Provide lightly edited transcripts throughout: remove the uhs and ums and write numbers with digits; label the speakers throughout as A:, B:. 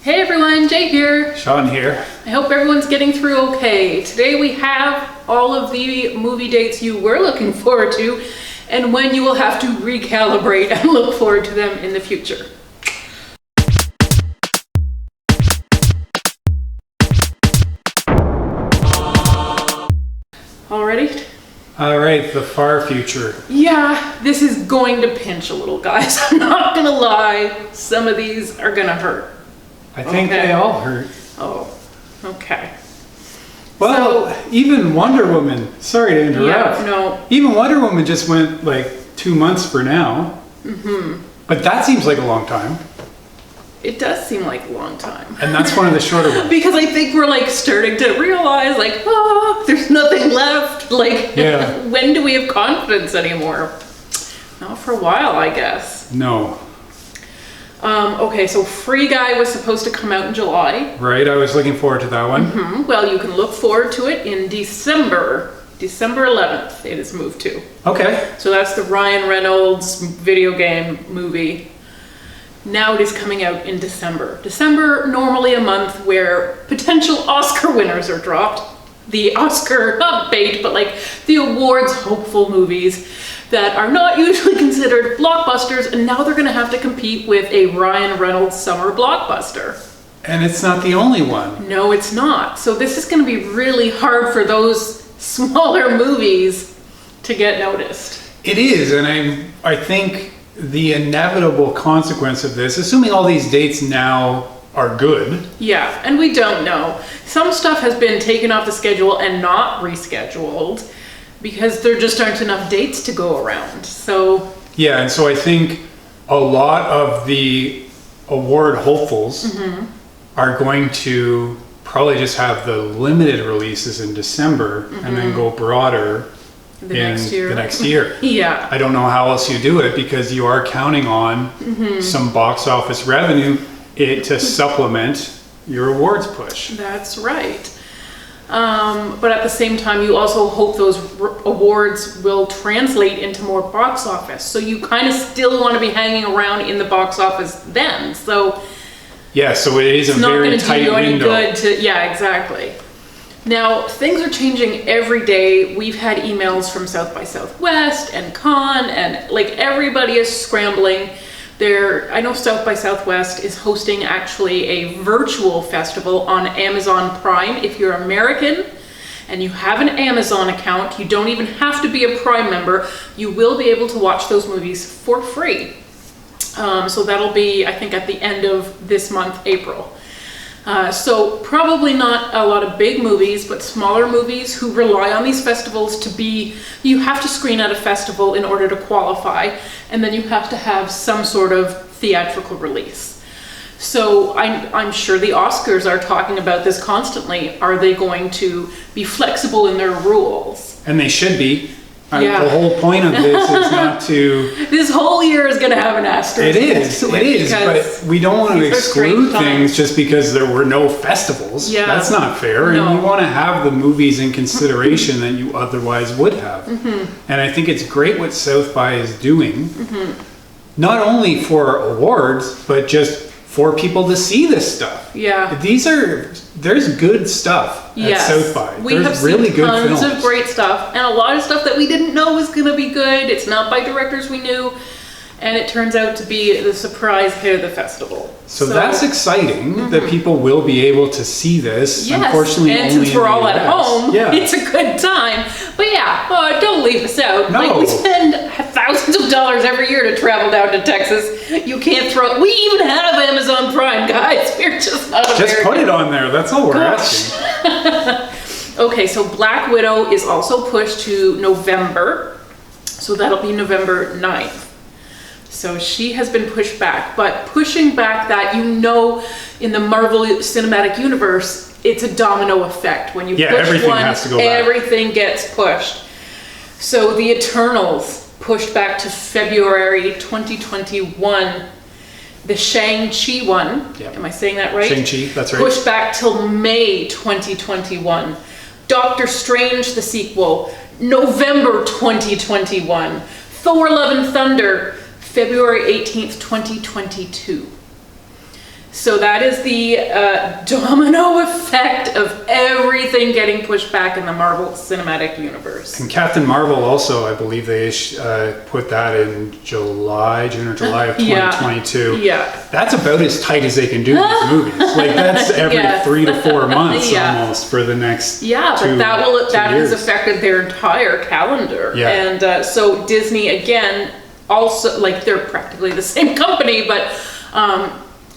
A: Hey everyone, Jay here.
B: Sean here.
A: I hope everyone's getting through okay. Today we have all of the movie dates you were looking forward to and when you will have to recalibrate and look forward to them in the future. All ready?
B: All right, the far future.
A: Yeah, this is going to pinch a little, guys. I'm not gonna lie. Some of these are gonna hurt.
B: I think they all hurt.
A: Oh, okay.
B: Well, even Wonder Woman, sorry to interrupt.
A: Yeah, no.
B: Even Wonder Woman just went like 2 months for now. Mm-hmm. But that seems like a long time.
A: It does seem like a long time.
B: And that's one of the shorter ones.
A: Because I think we're like starting to realize like, oh, there's nothing left. Like,
B: yeah.
A: When do we have confidence anymore? Not for a while, I guess.
B: No.
A: Okay, so Free Guy was supposed to come out in July.
B: Right, I was looking forward to that one.
A: Mm-hmm. Well, you can look forward to it in December. December 11th it is moved to.
B: Okay.
A: So that's the Ryan Reynolds video game movie. Now it is coming out in December. December, normally a month where potential Oscar winners are dropped. The Oscar, not bait, but like the awards hopeful movies that are not usually considered blockbusters, and now they're gonna have to compete with a Ryan Reynolds summer blockbuster.
B: And it's not the only one.
A: No, it's not. So this is gonna be really hard for those smaller movies to get noticed.
B: It is, and I think the inevitable consequence of this, assuming all these dates now are good.
A: Yeah, and we don't know. Some stuff has been taken off the schedule and not rescheduled because there just aren't enough dates to go around. So
B: yeah, and so I think a lot of the award hopefuls are going to probably just have the limited releases in December and then go broader
A: the next
B: year.
A: Yeah.
B: I don't know how else you do it because you are counting on some box office revenue to supplement your awards push.
A: That's right. But at the same time, you also hope those awards will translate into more box office. So you kind of still want to be hanging around in the box office then. So
B: yeah, so it is a very tight window.
A: Yeah, exactly. Now, things are changing every day. We've had emails from South by Southwest and Con, and like everybody is scrambling. I know South by Southwest is hosting actually a virtual festival on Amazon Prime. If you're American and you have an Amazon account, you don't even have to be a Prime member. You will be able to watch those movies for free. So that'll be, I think, at the end of this month, April. So probably not a lot of big movies, but smaller movies who rely on these festivals to be, you have to screen at a festival in order to qualify, and then you have to have some sort of theatrical release. So I'm sure the Oscars are talking about this constantly. Are they going to be flexible in their rules?
B: And they should be.
A: Yeah.
B: The whole point of this is not to...
A: This whole year is going to have an asterisk.
B: It is, but we don't want to exclude things just because there were no festivals. Yeah. That's not fair. No. And you want to have the movies in consideration that you otherwise would have. And I think it's great what South by is doing, not only for awards, but just for people to see this stuff.
A: Yeah.
B: There's good stuff at South by.
A: We have seen tons of great stuff and a lot of stuff that we didn't know was going to be good. It's not by directors we knew, and it turns out to be the surprise hit of the festival.
B: So that's exciting that people will be able to see this.
A: Yes,
B: unfortunately,
A: and
B: only
A: since we're all at home, it's a good time. But yeah, don't leave us out.
B: No.
A: Like, we spend thousands of dollars every year to travel down to Texas. You can't throw. We even have Amazon Prime, guys. We're just not American.
B: Just put it on there. That's all we're asking.
A: Okay, so Black Widow is also pushed to November. So that'll be November 9th. So she has been pushed back, but pushing back that, in the Marvel Cinematic Universe, it's a domino effect. When you push
B: everything
A: one,
B: has to go back.
A: Everything gets pushed. So the Eternals pushed back to February 2021. The Shang-Chi one, am I saying that right?
B: Shang-Chi, that's right.
A: Pushed back till May 2021. Doctor Strange, the sequel, November 2021. Thor Love and Thunder, February 18th, 2022. So that is the domino effect of everything getting pushed back in the Marvel Cinematic Universe.
B: And Captain Marvel also, I believe they put that in June or July of 2022.
A: Yeah.
B: That's about as tight as they can do these movies. Like that's every 3 to 4 months almost for the next
A: but that has affected their entire calendar.
B: Yeah.
A: And so Disney, again, also, like they're practically the same company, but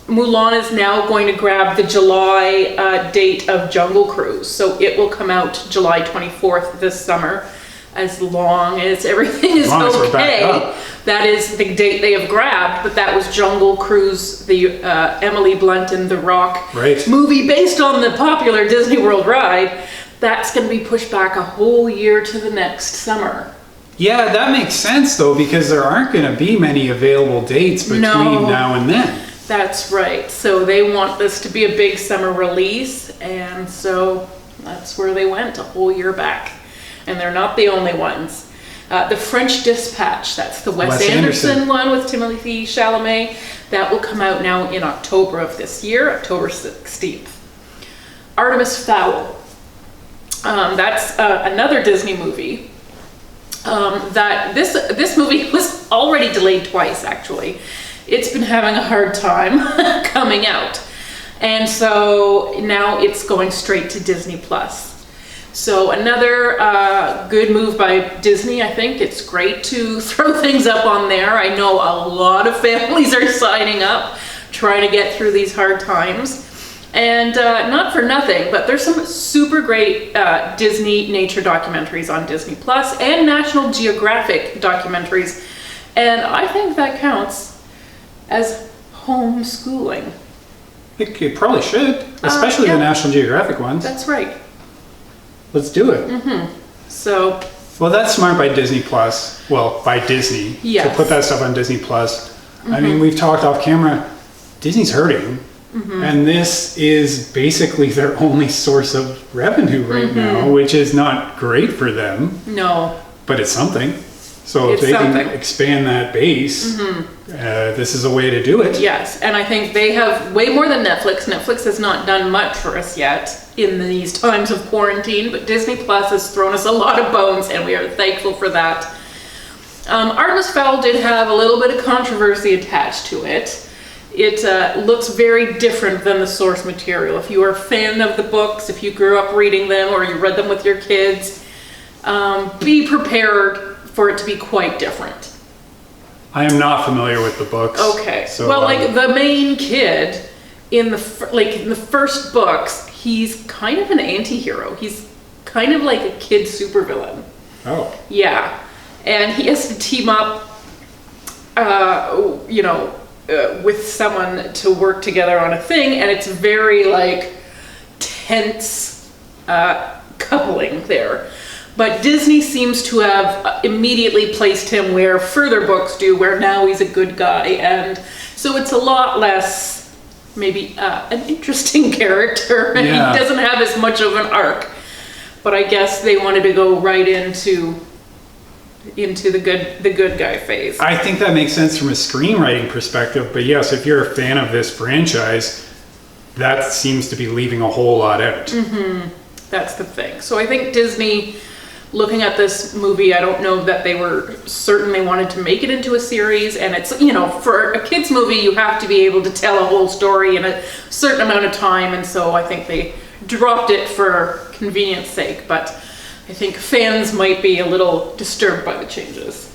A: Mulan is now going to grab the July date of Jungle Cruise. So it will come out July 24th this summer, as long as everything is okay. That is the date they have grabbed, but that was Jungle Cruise, the Emily Blunt and The Rock movie based on the popular Disney World ride. That's going to be pushed back a whole year to the next summer.
B: Yeah, that makes sense though, because there aren't going to be many available dates between now and then.
A: That's right. So they want this to be a big summer release, and so that's where they went a whole year back. And they're not the only ones. The French Dispatch, that's the Wes Anderson one with Timothée Chalamet, that will come out now in October of this year, October 16th. Artemis Fowl, that's another Disney movie. That this movie was already delayed twice, actually. It's been having a hard time coming out. And so now it's going straight to Disney Plus. So another good move by Disney, I think. It's great to throw things up on there. I know a lot of families are signing up, trying to get through these hard times. And not for nothing, but there's some super great Disney nature documentaries on Disney Plus and National Geographic documentaries. And I think that counts as homeschooling.
B: It probably should, especially the National Geographic ones.
A: That's right.
B: Let's do it.
A: So.
B: Well, that's smart by Disney Plus. Well, by Disney to put that stuff on Disney Plus. I mean, we've talked off camera. Disney's hurting, and this is basically their only source of revenue right now, which is not great for them.
A: No.
B: But it's something. So if they can expand that base, this is a way to do it.
A: Yes, and I think they have way more than Netflix. Netflix has not done much for us yet in these times of quarantine, but Disney Plus has thrown us a lot of bones, and we are thankful for that. Artemis Fowl did have a little bit of controversy attached to it. It looks very different than the source material. If you are a fan of the books, if you grew up reading them or you read them with your kids, be prepared for it to be quite different.
B: I am not familiar with the books.
A: Okay. So, well, like the main kid in the first books, he's kind of an anti-hero. He's kind of like a kid supervillain.
B: Oh.
A: Yeah. And he has to team up, with someone to work together on a thing, and it's very like tense coupling there. But Disney seems to have immediately placed him where further books do, where now he's a good guy. And so it's a lot less, maybe, an interesting character. He doesn't have as much of an arc. But I guess they wanted to go right into the good guy phase. I
B: think that makes sense from a screenwriting perspective. But yes, if you're a fan of this franchise, that seems to be leaving a whole lot out.
A: That's the thing. So I think Disney, looking at this movie, I don't know that they were certain they wanted to make it into a series. And it's, for a kid's movie, you have to be able to tell a whole story in a certain amount of time. And so I think they dropped it for convenience sake. But I think fans might be a little disturbed by the changes.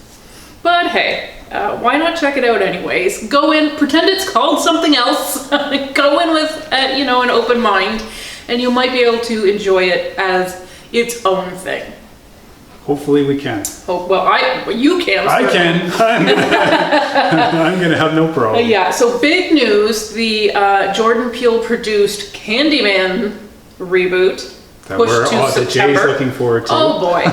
A: But hey, why not check it out anyways? Go in, pretend it's called something else. Go in with, an open mind. And you might be able to enjoy it as its own thing.
B: Hopefully we can.
A: You can.
B: I can. I'm gonna have no problem.
A: Yeah. So big news: the Jordan Peele produced Candyman reboot.
B: That Jay's looking forward to.
A: Oh boy,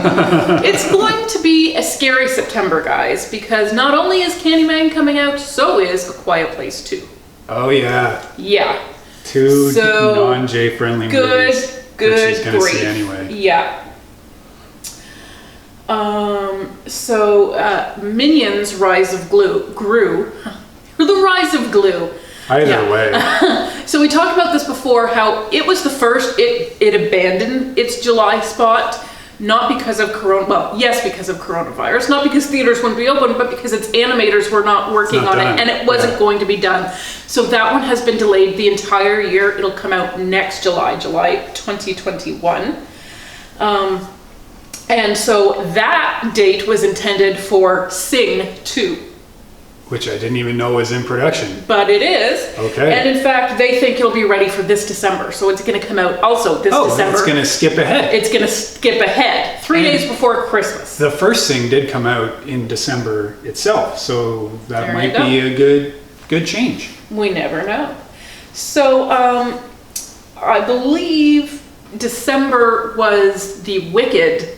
A: it's going to be a scary September, guys, because not only is Candyman coming out, so is A Quiet Place 2.
B: Oh yeah.
A: Yeah.
B: Two non-Jay friendly movies.
A: Good
B: she's gonna
A: grief.
B: see anyway.
A: Yeah. So Minions: Rise of Gru. The Rise of Gru
B: Either way.
A: So we talked about this before, how it was the first, it abandoned its July spot, not because of because of coronavirus, not because theaters wouldn't be open, but because its animators were not working on it, and it wasn't going to be done. So that one has been delayed the entire year. It'll come out next July 2021. And so that date was intended for Sing 2.
B: Which I didn't even know was in production.
A: But it is.
B: Okay.
A: And in fact, they think it'll be ready for this December. So it's going to come out also this December.
B: It's going to skip ahead.
A: It's going to skip ahead. 3 days before Christmas.
B: The first Sing did come out in December itself. So that might be a good change.
A: We never know. So I believe December was the Wicked,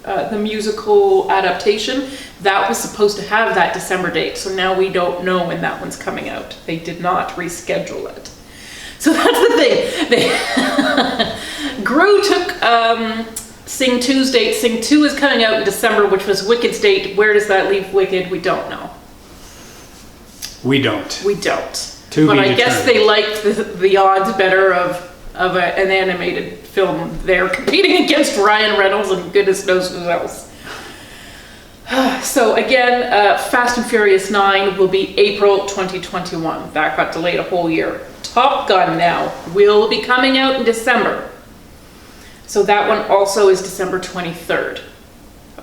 A: the musical adaptation. That was supposed to have that December date, so now we don't know when that one's coming out. They did not reschedule it. So that's the thing. Gru took Sing 2's date. Sing 2 is coming out in December, which was Wicked's date. Where does that leave Wicked? We don't know.
B: We don't.
A: But I guess they liked the odds better of an animated film there competing against Ryan Reynolds and goodness knows who else. So again, Fast and Furious 9 will be April 2021. That got delayed a whole year. Top Gun now will be coming out in December. So that one also is December 23rd.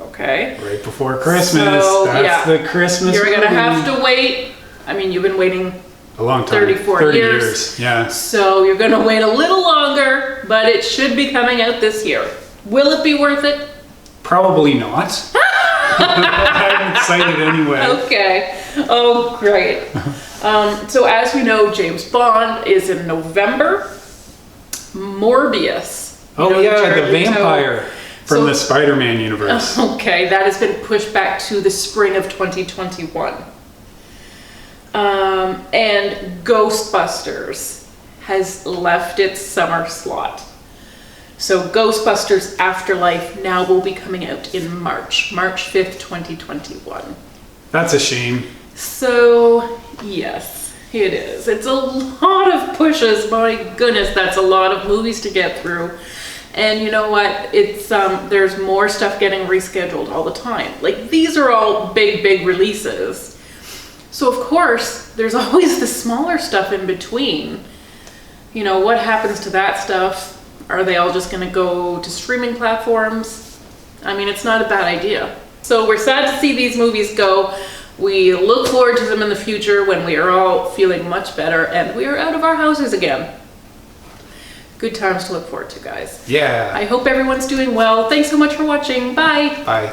A: Okay.
B: Right before Christmas. So, that's the Christmas
A: You're going to
B: movie.
A: have to wait. I mean, you've been waiting
B: a long time.
A: 30
B: years. Yeah.
A: So you're going to wait a little longer, but it should be coming out this year. Will it be worth it?
B: Probably not. I'm excited anyway.
A: Okay. Oh, great. So as we know, James Bond is in November. Morbius.
B: The vampire from the Spider-Man universe.
A: Okay, that has been pushed back to the spring of 2021. And Ghostbusters has left its summer slot. So Ghostbusters Afterlife now will be coming out in March 5th, 2021.
B: That's a shame.
A: So, yes, it is. It's a lot of pushes. My goodness, that's a lot of movies to get through. And you know what? It's there's more stuff getting rescheduled all the time. Like, these are all big releases. So of course, there's always the smaller stuff in between. You know, what happens to that stuff? Are they all just going to go to streaming platforms? I mean, it's not a bad idea. So we're sad to see these movies go. We look forward to them in the future when we are all feeling much better and we are out of our houses again. Good times to look forward to, guys.
B: Yeah.
A: I hope everyone's doing well. Thanks so much for watching. Bye.
B: Bye.